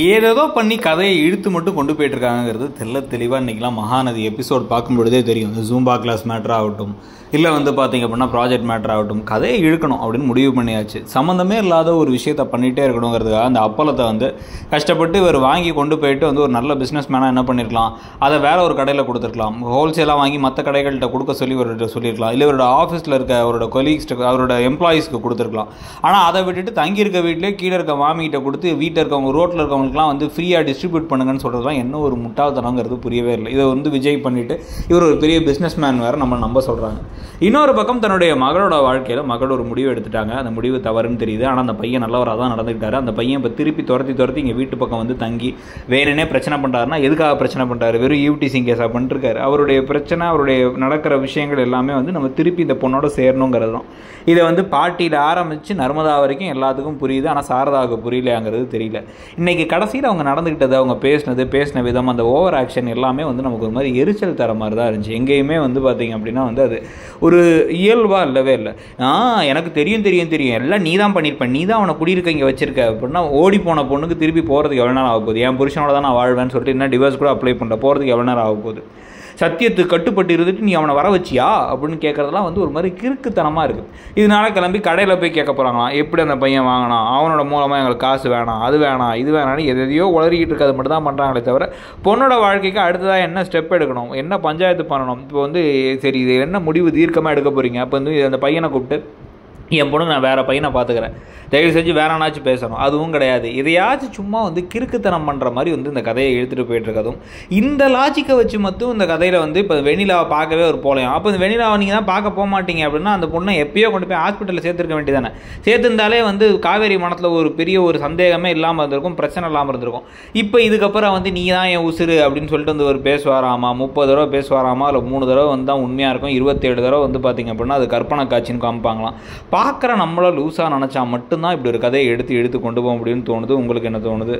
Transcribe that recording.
ஏதேதோ பண்ணி கதையை இழுத்து மட்டும் கொண்டு போயிட்டு இருக்காங்கிறது தெளிவாக இன்றைக்கெலாம் மகாநதி எபிசோட் பார்க்கும்பொழுதே தெரியும். இந்த ஜூம்பா கிளாஸ் மேட்ரு ஆகட்டும், இல்லை பார்த்திங்க அப்படின்னா ப்ராஜெக்ட் மேட்ரு ஆகட்டும், கதையை இழுக்கணும் அப்படின்னு முடிவு பண்ணியாச்சு. சம்மந்தமே இல்லாத ஒரு விஷயத்தை பண்ணிகிட்டே இருக்கணுங்கிறதுக்காக அந்த அப்பளத்தை கஷ்டப்பட்டு இவர் வாங்கி கொண்டு போயிட்டு ஒரு நல்ல பிஸ்னஸ் மேனாக என்ன பண்ணியிருக்கலாம், அதை வேற ஒரு கடையில் கொடுத்துருக்கலாம். ஹோல்சேலாக வாங்கி மற்ற கடைகள்கிட்ட கொடுக்க சொல்லி இவர்கிட்ட சொல்லியிருக்கலாம். இல்லை இவரோட ஆஃபீஸில் இருக்க அவரோட கொலீக்ஸ்ட்டு அவரோட எம்ப்ளாயீஸ்க்கு கொடுத்துருக்கலாம். ஆனால் அதை விட்டுட்டு தங்கியிருக்க வீட்டிலே கீழே இருக்க மாமிகிட்ட கொடுத்து வீட்டில் இருக்கவங்க ரோட்டில் இருக்கவங்களுக்குலாம் ஃப்ரீயாக டிஸ்ட்ரிபியூட் பண்ணுங்கன்னு சொல்கிறதுலாம் என்ன ஒரு முட்டாள்தனங்கிறது புரியவே இல்லை. இதை விஜய் பண்ணிவிட்டு இவர் ஒரு பெரிய பிஸ்னஸ் மேன் வேறு நம்ம நம்ப சொல்கிறாங்க. இன்னொரு பக்கம் தன்னுடைய மகளோட வாழ்க்கையில் மகள் ஒரு முடிவு எடுத்துட்டாங்க. அந்த முடிவு தவறுன்னு தெரியுது. ஆனால் அந்த பையன் நல்லவராக தான் நடந்துக்கிட்டாரு. அந்த பையன் இப்போ திருப்பி துரத்தி இங்கே வீட்டு பக்கம் தங்கி வேணுனே பிரச்சனை பண்ணுறாருன்னா எதுக்காக பிரச்சனை பண்ணுறாரு? வெறும் யூடிசிங் கேஸாக பண்ணிருக்காரு. அவருடைய பிரச்சனை, அவருடைய நடக்கிற விஷயங்கள் எல்லாமே நம்ம திருப்பி இந்த பொண்ணோட சேரணுங்கிறது தான். இதை பாட்டியில் ஆரம்பித்து நர்மதா வரைக்கும் எல்லாத்துக்கும் புரியுது. ஆனால் சாரதாவுக்கு புரியலையாங்கிறது தெரியல. இன்றைக்கி கடைசியில் அவங்க நடந்துக்கிட்டது, அவங்க பேசின விதம், அந்த ஓவர் ஆக்ஷன் எல்லாமே நமக்கு ஒரு மாதிரி எரிச்சல் தர மாதிரி தான் இருந்துச்சு. எங்கேயுமே பார்த்திங்க அப்படின்னா அது ஒரு இயல்பாக இல்லவே இல்லை. எனக்கு தெரியும் எல்லாம் நீ தான் பண்ணியிருப்பேன், நீ தான் அவனை குடியிருக்க இங்கே வச்சிருக்க அப்படின்னா ஓடி போன பொண்ணுக்கு திருப்பி போகிறதுக்கு எவ்வளோ நேரம் ஆக போகுது? என் புருஷனோட தான் நான் வாழ்வேன்னு சொல்லிட்டு என்ன டிவோர்ஸ் கூட அப்ளை பண்ணுற போகிறதுக்கு எவ்வளோ நேரம் ஆக போகுது? சத்தியத்துக்கு கட்டுப்பட்டு இருந்துட்டு நீ அவனை வர வச்சியா அப்படின்னு கேட்குறதுலாம் ஒரு மாதிரி கிறுக்குத்தனமாக இருக்குது. இதனால கிளம்பி கடையில் போய் கேட்க போகிறாங்களாம், எப்படி அந்த பையன் வாங்கினான், அவனோட மூலமாக எங்களுக்கு காசு வேணாம், அது வேணாம், இது வேணான்னு எதையோ உளறிக்கிட்டு இருக்கிறது மட்டும் தான் பண்ணுறாங்களே தவிர பொண்ணோட வாழ்க்கைக்கு அடுத்ததாக என்ன ஸ்டெப் எடுக்கணும், என்ன பஞ்சாயத்து பண்ணணும், இப்போ சரி இது என்ன முடிவு தீர்க்கமாக எடுக்க போகிறீங்க, அப்போ அந்த பையனை கூப்பிட்டு என் பொண்ணு நான் வேறு பையனை பார்த்துக்கிறேன், தயவு செஞ்சு வேறானாச்சும் பேசணும், அதுவும் கிடையாது. எதையாச்சும் சும்மா கிறுக்குத்தனம் பண்ணுற மாதிரி இந்த கதையை எடுத்துகிட்டு போயிட்டுருக்கதும் இந்த லாஜிக்கை வச்சு மட்டும் இந்த கதையில் இப்போ வெண்ணிலாவை பார்க்கவே ஒரு போகலையும். அப்போ இந்த வெண்ணிலாவை நீங்கள் தான் பார்க்க போக மாட்டீங்க அப்படின்னா அந்த பொண்ணை எப்பயோ கொண்டு போய் ஹாஸ்பிட்டலில் சேர்த்துருக்க வேண்டியதானே. சேர்த்துருந்தாலே காவேரி மனத்தில் ஒரு பெரிய ஒரு சந்தேகமே இல்லாமல் இருந்திருக்கும், பிரச்சனை இல்லாமல் இருந்திருக்கும். இப்போ இதுக்கப்புறம் நீ தான் என் உசுறு அப்படின்னு சொல்லிட்டு ஒரு பேசுவாராமா, 30 தடவை பேசுவாராமா, இல்லை 3 தடவை தான் உண்மையாக இருக்கும், 27 தடவை பார்த்திங்க அப்படின்னா அது கற்பனை காட்சின்னு காமிப்பாங்களாம். பார்க்குற நம்மள லூஸாக நினச்சா மட்டும்தான் இப்படி ஒரு கதையை எடுத்து கொண்டு போக முடியும்னு தோணுது. உங்களுக்கு என்ன தோணுது?